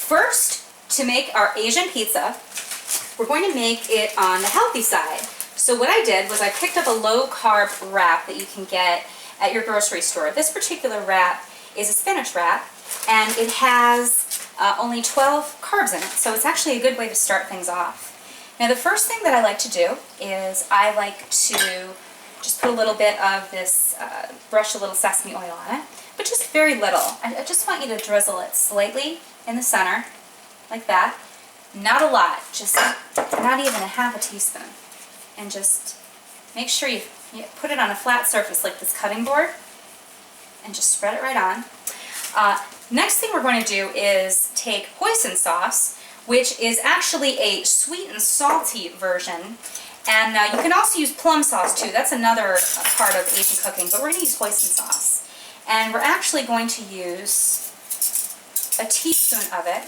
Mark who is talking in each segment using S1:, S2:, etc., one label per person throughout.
S1: first, to make our Asian pizza, we're going to make it on the healthy side. So what I did was I picked up a low-carb wrap that you can get at your grocery store. This particular wrap is a spinach wrap, and it has only 12 carbs in it, so it's actually a good way to start things off. Now the first thing that I like to do is I like to just put a little bit of this, brush a little sesame oil on it, but just very little. I just want you to drizzle it slightly in the center, like that. Not a lot, just not even a half a teaspoon. And just make sure you put it on a flat surface like this cutting board, and just spread it right on. Next thing we're going to do is take hoisin sauce, which is actually a sweet and salty version. And you can also use plum sauce too. That's another part of Asian cooking, but we're going to use hoisin sauce. And we're actually going to use a teaspoon of it,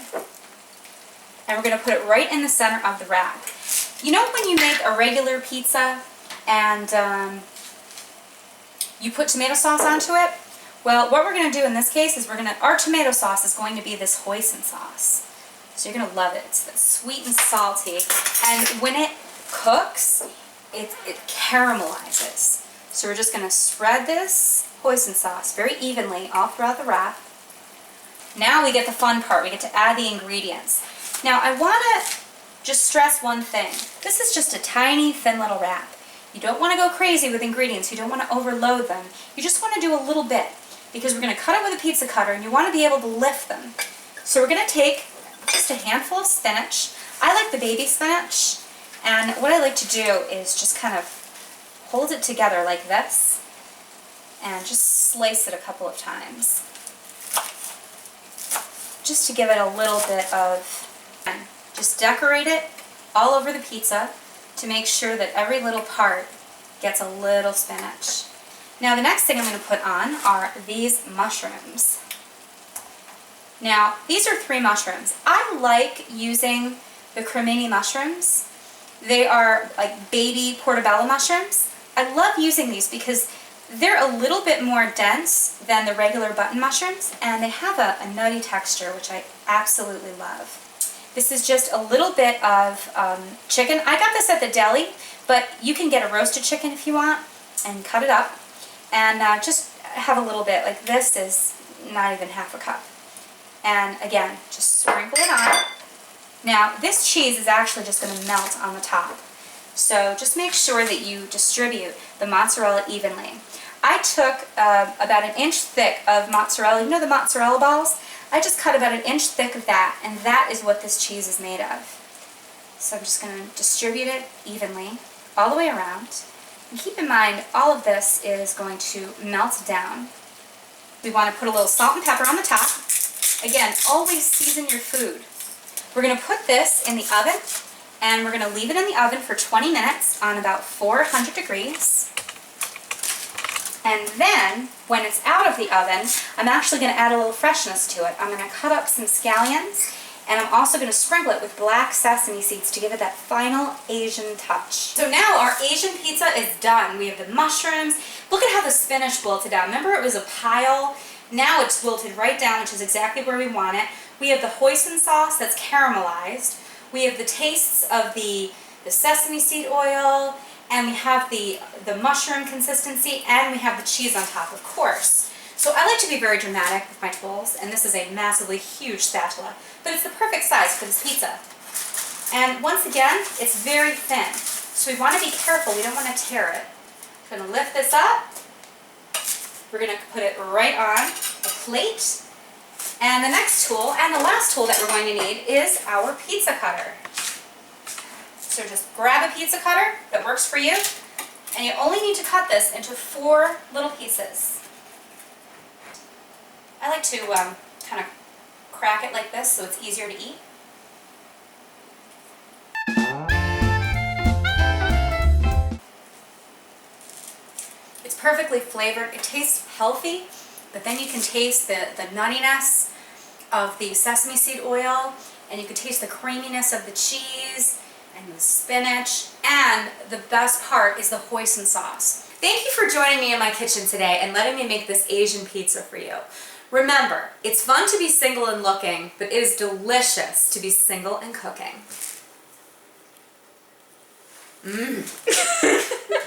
S1: and we're going to put it right in the center of the wrap. You know when you make a regular pizza and you put tomato sauce onto it? Well, what we're going to do in this case is our tomato sauce is going to be this hoisin sauce. So you're going to love it. It's sweet and salty, and when it cooks, it caramelizes. So we're just going to spread this hoisin sauce very evenly all throughout the wrap. Now we get the fun part. We get to add the ingredients. Now I want to just stress one thing. This is just a tiny, thin little wrap. You don't want to go crazy with ingredients. You don't want to overload them. You just want to do a little bit, because we're going to cut it with a pizza cutter, and you want to be able to lift them. So we're going to take just a handful of spinach. I like the baby spinach, and what I like to do is just kind of hold it together like this and just slice it a couple of times, just to give it a little bit of, just decorate it all over the pizza to make sure that every little part gets a little spinach. Now the next thing I'm going to put on are these mushrooms. Now these are 3 mushrooms. I like using the cremini mushrooms. They are like baby portobello mushrooms. I love using these because they're a little bit more dense than the regular button mushrooms, and they have a nutty texture, which I absolutely love. This is just a little bit of chicken. I got this at the deli, but you can get a roasted chicken if you want and cut it up, and just have a little bit. Like this is not even half a cup. And again, just sprinkle it on. Now this cheese is actually just going to melt on the top, so just make sure that you distribute the mozzarella evenly. I took about an inch thick of mozzarella. You know the mozzarella balls? I just cut about an inch thick of that, and that is what this cheese is made of. So I'm just going to distribute it evenly all the way around. And keep in mind, all of this is going to melt down. We want to put a little salt and pepper on the top. Again, always season your food. We're going to put this in the oven, and we're going to leave it in the oven for 20 minutes on about 400 degrees. And then, when it's out of the oven, I'm actually going to add a little freshness to it. I'm going to cut up some scallions, and I'm also going to sprinkle it with black sesame seeds to give it that final Asian touch. So now our Asian pizza is done. We have the mushrooms. Look at how the spinach wilted down. Remember, it was a pile? Now it's wilted right down, which is exactly where we want it. We have the hoisin sauce that's caramelized. We have the tastes of the sesame seed oil, and we have the mushroom consistency, and we have the cheese on top, of course. So I like to be very dramatic with my tools, and this is a massively huge spatula, but it's the perfect size for this pizza. And once again, it's very thin, so we want to be careful. We don't want to tear it. I'm going to lift this up. We're going to put it right on a plate. And the next tool, and the last tool that we're going to need, is our pizza cutter. So just grab a pizza cutter that works for you, and you only need to cut this into 4 little pieces. I like to kind of crack it like this so it's easier to eat. It's perfectly flavored. It tastes healthy, but then you can taste the nuttiness of the sesame seed oil, and you can taste the creaminess of the cheese and the spinach, and the best part is the hoisin sauce. Thank you for joining me in my kitchen today and letting me make this Asian pizza for you. Remember, it's fun to be single and looking, but it is delicious to be single and cooking. Mmm.